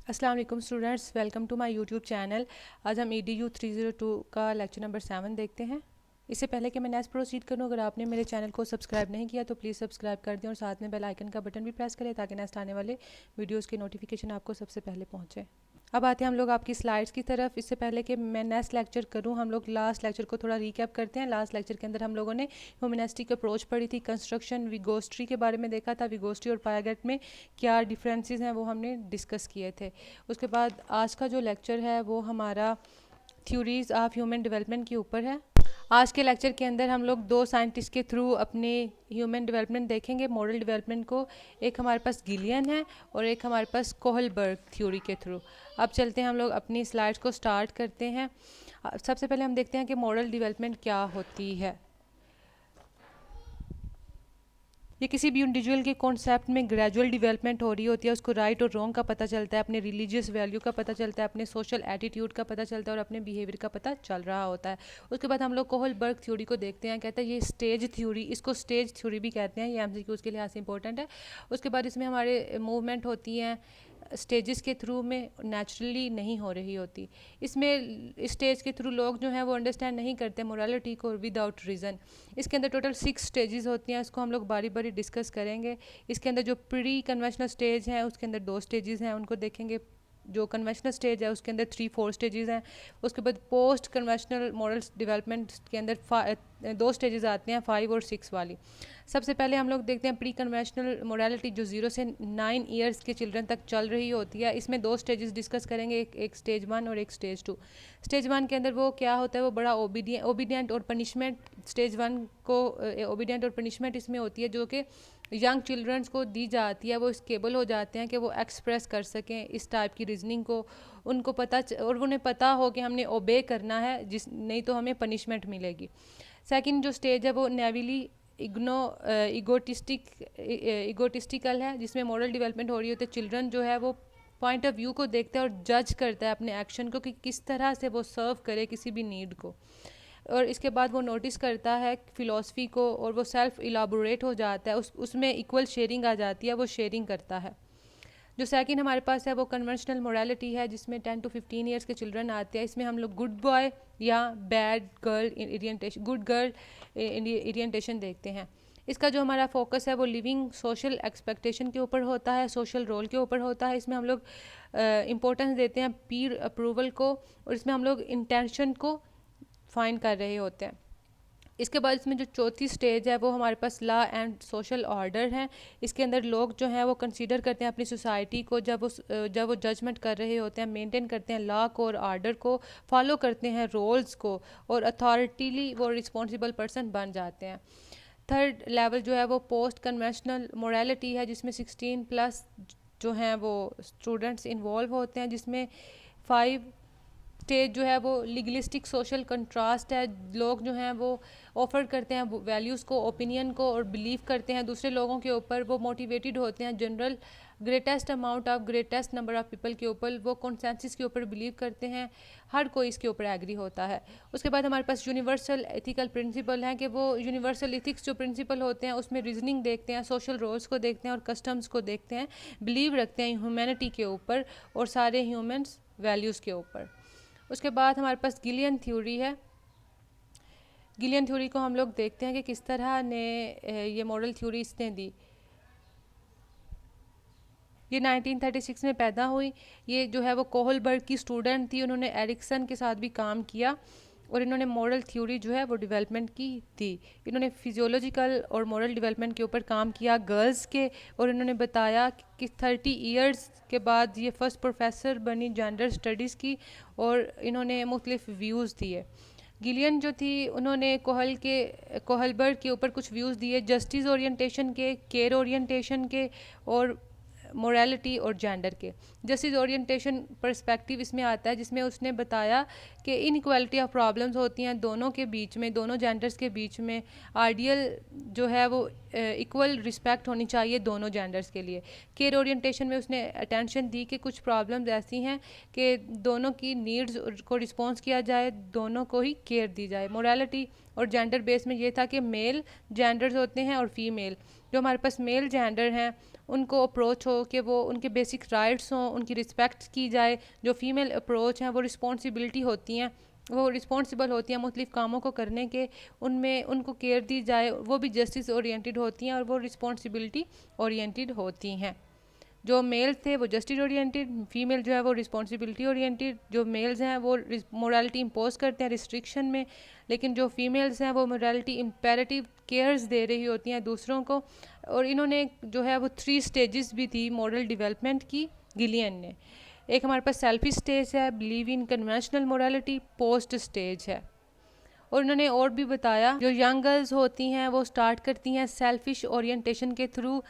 अस्सलाम वालेकुम students, welcome to my YouTube channel. आज हम EDU 302 का लेक्चर नंबर 7 देखते हैं। इससे पहले कि मैं नेक्स्ट प्रोसीड करूं, अगर आपने मेरे चैनल को सब्सक्राइब नहीं किया तो प्लीज़ सब्सक्राइब कर दें और साथ में बेल आइकन का बटन भी प्रेस करें ताकि नेक्स्ट आने वाले वीडियोस के नोटिफिकेशन आपको सबसे पहले पहुंचे। अब आते हैं हम लोग आपकी स्लाइड्स की तरफ। इससे पहले कि मैं नेक्स्ट लेक्चर करूं, हम लोग लास्ट लेक्चर को थोड़ा रिकैप करते हैं। लास्ट लेक्चर के अंदर हम लोगों ने ह्यूमनिस्टिक अप्रोच पढ़ी थी, कंस्ट्रक्शन, विगोस्ट्री के बारे में देखा था। विगोस्ट्री और पायागेट में क्या डिफरेंसेस हैं वो हमने डिस्कस किए थे। उसके बाद आज का जो लेक्चर है वो हमारा थ्योरीज ऑफ ह्यूमन डेवलपमेंट के ऊपर है। आज के लेक्चर के अंदर हम लोग दो साइंटिस्ट के थ्रू अपने ह्यूमन डेवलपमेंट देखेंगे, मॉडल डेवलपमेंट को। एक हमारे पास गिलियन है और एक हमारे पास कोहलबर्ग थ्योरी के थ्रू। अब चलते हैं, हम लोग अपनी स्लाइड्स को स्टार्ट करते हैं। सबसे पहले हम देखते हैं कि मॉडल डेवलपमेंट क्या होती है। ये किसी भी इंडिविजुअल के कॉन्सेप्ट में ग्रेजुअल डेवलपमेंट हो रही होती है। उसको राइट और रॉन्ग का पता चलता है, अपने रिलीजियस वैल्यू का पता चलता है, अपने सोशल एटीट्यूड का पता चलता है और अपने बिहेवियर का पता चल रहा होता है। उसके बाद हम लोग कोहलबर्ग थ्योरी को देखते हैं। कहते हैं ये स्टेज थ्योरी, इसको स्टेज थ्योरी भी कहते हैं। ये MCQs के लिहाज से इंपॉर्टेंट है। उसके बाद इसमें हमारे मूवमेंट होती हैं स्टेजेस के थ्रू में, नेचुरली नहीं हो रही होती। इसमें स्टेज के थ्रू लोग जो हैं वो अंडरस्टैंड नहीं करते मोरालिटी को विदाउट रीज़न। इसके अंदर टोटल 6 स्टेजेस होती हैं, इसको हम लोग बारी बारी डिस्कस करेंगे। इसके अंदर जो प्री कन्वेंशनल स्टेज हैं उसके अंदर 2 स्टेजेस हैं, उनको देखेंगे। जो कन्वेंशनल स्टेज है उसके अंदर 3-4 स्टेजेस हैं। उसके बाद पोस्ट कन्वेंशनल मॉडल डेवलपमेंट के अंदर 2 स्टेजेस आते हैं, 5 और 6 वाली। सबसे पहले हम लोग देखते हैं प्री कन्वेंशनल मोरालिटी, जो 0 से 9 ईयर्स के चिल्ड्रन तक चल रही होती है। इसमें 2 स्टेजेस डिस्कस करेंगे, एक स्टेज 1 और एक स्टेज 2। स्टेज 1 के अंदर वो क्या होता है, वो बड़ा ओबीडियंट और पनिशमेंट। स्टेज 1 को ओबीडियंट और पनिशमेंट इसमें होती है जो कि यंग चिल्ड्रंस को दी जाती है। वो स्केबल हो जाते हैं कि वो एक्सप्रेस कर सकें इस टाइप की रीजनिंग को। उनको और उन्हें पता हो कि हमने ओबे करना है, जिस नहीं तो हमें पनिशमेंट मिलेगी। सेकंड जो स्टेज है वो नेविली इगोटिस्टिकल है, जिसमें मॉरल डेवलपमेंट हो रही होती है। चिल्ड्रन जो है वो पॉइंट ऑफ व्यू को देखता है और जज करता है अपने एक्शन को कि किस तरह से वो सर्व करे किसी भी नीड को। और इसके बाद वो नोटिस करता है फ़िलॉसफी को और वो सेल्फ इलाबोरेट हो जाता है, उसमें इक्वल शेयरिंग आ जाती है, वो शेयरिंग करता है। जो सेकंड हमारे पास है वो कन्वेंशनल मोरालिटी है, जिसमें 10 to 15 ईयर्स के चिल्ड्रन आते हैं। इसमें हम लोग गुड बॉय या bad girl orientation, good girl orientation देखते हैं। इसका जो हमारा फोकस है वो लिविंग सोशल एक्सपेक्टेशन के ऊपर होता है, सोशल रोल के ऊपर होता है। इसमें हम लोग इम्पोर्टेंस देते हैं पीर अप्रूवल को, और इसमें हम लोग इंटेंशन को फाइंड कर रहे होते हैं। इसके बाद इसमें जो चौथी स्टेज है वो हमारे पास लॉ एंड सोशल ऑर्डर है। इसके अंदर लोग जो हैं वो कंसीडर करते हैं अपनी सोसाइटी को, जब वो जजमेंट कर रहे होते हैं, मेंटेन करते हैं लॉ को और ऑर्डर को, फॉलो करते हैं रोल्स को, और अथॉरिटीली वो रिस्पॉन्सिबल पर्सन बन जाते हैं। थर्ड लेवल जो है वो पोस्ट कन्वेंशनल मोरालिटी है, जिसमें 16+ जो हैं वो स्टूडेंट्स इन्वॉल्व होते हैं। जिसमें 5 स्टेज जो है वो लीगलिस्टिक सोशल कंट्रास्ट है। लोग जो हैं वो ऑफर करते हैं वैल्यूज़ को, ओपिनियन को, और बिलीव करते हैं दूसरे लोगों के ऊपर। वो मोटिवेटेड होते हैं general greatest number of people के ऊपर। वो कंसेंसस के ऊपर बिलीव करते हैं, हर कोई इसके ऊपर एग्री होता है। उसके बाद हमारे पास यूनिवर्सल एथिकल प्रिंसिपल हैं कि वो यूनिवर्सल एथिक्स जो प्रिंसिपल होते हैं उसमें रीजनिंग देखते हैं, सोशल रोल्स को देखते हैं और कस्टम्स को देखते हैं, बिलीव रखते हैं ह्यूमैनिटी के ऊपर और सारे ह्यूमन्स वैल्यूज़ के ऊपर। उसके बाद हमारे पास गिलियन थ्योरी है। गिलियन थ्योरी को हम लोग देखते हैं कि किस तरह ने ये मॉडल थ्योरी इसने दी। ये 1936 में पैदा हुई। ये जो है वो कोहलबर्ग की स्टूडेंट थी, उन्होंने एरिक्सन के साथ भी काम किया और इन्होंने मॉडल थ्योरी जो है वो डेवलपमेंट की थी। इन्होंने फिजियोलॉजिकल और मॉरल डेवलपमेंट के ऊपर काम किया गर्ल्स के, और इन्होंने बताया कि 30 इयर्स के बाद ये फर्स्ट प्रोफेसर बनी जेंडर स्टडीज़ की, और इन्होंने मुख्तलिफ व्यूज़ दिए। गिलियन जो थी उन्होंने कोहलबर्ग के ऊपर कुछ व्यूज़ दिए, जस्टिस ओरिएंटेशन के, केयर ओरिएंटेशन के, और मोरालिटी और जेंडर के। जस्टिस ओरिएंटेशन पर्सपेक्टिव इसमें आता है, जिसमें उसने बताया कि इनइक्वालिटी ऑफ प्रॉब्लम्स होती हैं दोनों के बीच में, दोनों जेंडर्स के बीच में। आइडियल जो है वो इक्वल रिस्पेक्ट होनी चाहिए दोनों जेंडर्स के लिए। केयर ओरिएंटेशन में उसने अटेंशन दी कि कुछ प्रॉब्लम्स ऐसी हैं कि दोनों की नीड्स को रिस्पॉन्स किया जाए, दोनों को ही केयर दी जाए। मोरालिटी और जेंडर बेस में ये था कि मेल जेंडर्स होते हैं और फीमेल। जो हमारे पास मेल जेंडर हैं उनको अप्रोच हो कि वो उनके बेसिक राइट्स हों, उनकी रिस्पेक्ट की जाए। जो फीमेल अप्रोच हैं वो रिस्पॉन्सिबिलिटी होती हैं, वो रिस्पॉन्सिबल होती हैं मुख्तलिफ़ कामों को करने के, उनमें उनको केयर दी जाए, वो भी जस्टिस ओरिएंटेड होती हैं और वो रिस्पॉन्सिबिलिटी ओरिएंटेड होती हैं। जो मेल थे वो जस्टिस ओरिएंटेड, फीमेल जो है वो रिस्पॉन्सिबिलिटी ओरिएंटेड। जो मेल्स हैं वो मोरालिटी इम्पोज करते हैं रिस्ट्रिक्शन में, लेकिन जो फीमेल्स हैं वो मोरालिटी इम्पेरेटिव केयर्स दे रही होती हैं दूसरों को। और इन्होंने जो है वो 3 स्टेजेस भी थी मॉरल डेवलपमेंट की गिलियन ने। एक हमारे पास सेल्फी स्टेज है, believe in conventional morality, post stage है। और उन्होंने और भी बताया जो यंग गर्ल्स होती हैं वो स्टार्ट करती हैं सेल्फिश ओरिएंटेशन के थ्रू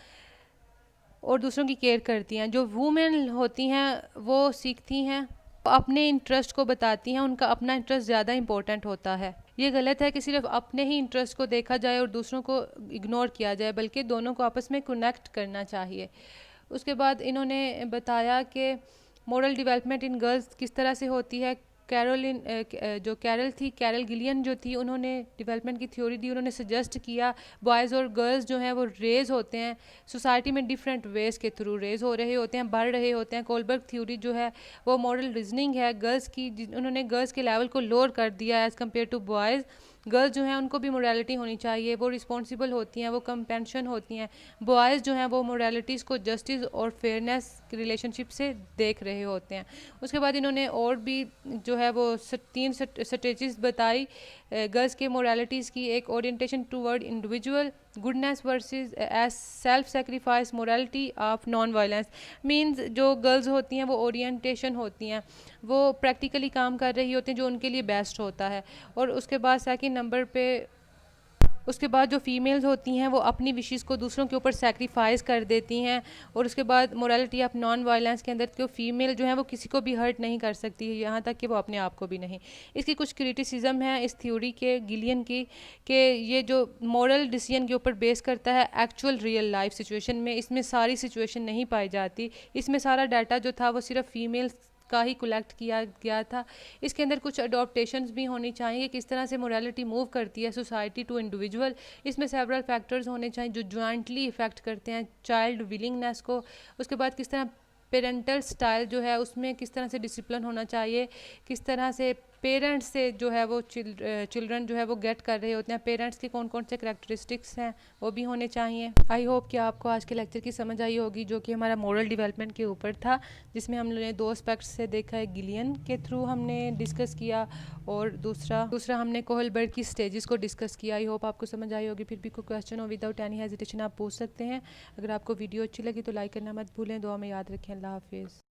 और दूसरों की केयर करती हैं। जो वुमेन होती हैं वो सीखती हैं, अपने इंटरेस्ट को बताती हैं, उनका अपना इंटरेस्ट ज़्यादा इंपॉर्टेंट होता है। ये गलत है कि सिर्फ अपने ही इंटरेस्ट को देखा जाए और दूसरों को इग्नोर किया जाए, बल्कि दोनों को आपस में कनेक्ट करना चाहिए। उसके बाद इन्होंने बताया कि मोरल डेवलपमेंट इन गर्ल्स किस तरह से होती है। जो कैरल थी, कैरल गिलियन जो थी, उन्होंने डेवलपमेंट की थ्योरी दी। उन्होंने सजेस्ट किया बॉयज़ और गर्ल्स जो हैं वो रेज होते हैं सोसाइटी में, डिफरेंट वेज के थ्रू रेज हो रहे होते हैं, बढ़ रहे होते हैं। कोलबर्ग थ्योरी जो है वो मॉरल रीजनिंग है गर्ल्स की, उन्होंने गर्ल्स के लेवल को लोअर कर दिया as compare to boys. Girls जो हैं उनको भी मोरालिटी होनी चाहिए, वो रिस्पॉन्सिबल होती हैं, वो कंपेंशन होती हैं। बॉयज़ जो हैं वो मोरालिटीज़ को जस्टिस और फेयरनेस की रिलेशनशिप से देख रहे होते हैं। उसके बाद इन्होंने और भी जो है वो 3 स्ट्रेटजीज बताई गर्ल्स के मोरालिटीज़ की। एक orientation toward individual goodness versus as self sacrifice morality of non violence. Means जो गर्ल्स होती हैं वो ओरिएंटेशन होती हैं, वो प्रैक्टिकली काम कर रही होती हैं जो उनके लिए बेस्ट होता है। और उसके बाद सेकंड नंबर पे उसके बाद जो फीमेल्स होती हैं वो अपनी विशेस को दूसरों के ऊपर सेक्रीफाइस कर देती हैं। और उसके बाद मोरालिटी ऑफ नॉन वायलेंस के अंदर जो फीमेल जो है वो किसी को भी हर्ट नहीं कर सकती है, यहाँ तक कि वो अपने आप को भी नहीं। इसकी कुछ क्रिटिसिज्म है इस थ्योरी के गिलियन की कि ये जो मॉरल डिसीजन के ऊपर बेस करता है एक्चुअल रियल लाइफ सिचुएशन में, इसमें सारी सिचुएशन नहीं पाई जाती। इसमें सारा डाटा जो था वो सिर्फ फीमेल का ही कलेक्ट किया गया था। इसके अंदर कुछ अडॉप्टेशंस भी होनी चाहिए, किस तरह से मोरालिटी मूव करती है सोसाइटी टू इंडिविजुअल। इसमें सेवरल फैक्टर्स होने चाहिए जो जॉइंटली इफ़ेक्ट करते हैं चाइल्ड विलिंगनेस को। उसके बाद किस तरह पेरेंटल स्टाइल जो है उसमें किस तरह से डिसिप्लिन होना चाहिए, किस तरह से पेरेंट्स से जो है वो चिल्ड्रन जो है वो गेट कर रहे होते हैं, पेरेंट्स के कौन कौन से करैक्टरिस्टिक्स हैं वो भी होने चाहिए। आई होप कि आपको आज के लेक्चर की समझ आई होगी जो कि हमारा मॉरल डेवलपमेंट के ऊपर था, जिसमें हम लोगों ने 2 एस्पेक्ट्स से देखा है। गिलियन के थ्रू हमने डिस्कस किया और दूसरा हमने कोहलबर्ग की स्टेजेस को डिस्कस किया। आई होप आपको समझ आई होगी। फिर भी कोई क्वेश्चन हो विदाउट एनी हेजिटेशन आप पूछ सकते हैं। अगर आपको वीडियो अच्छी लगी तो लाइक करना मत भूलें। दुआ में याद रखें। अल्लाह हाफिज़।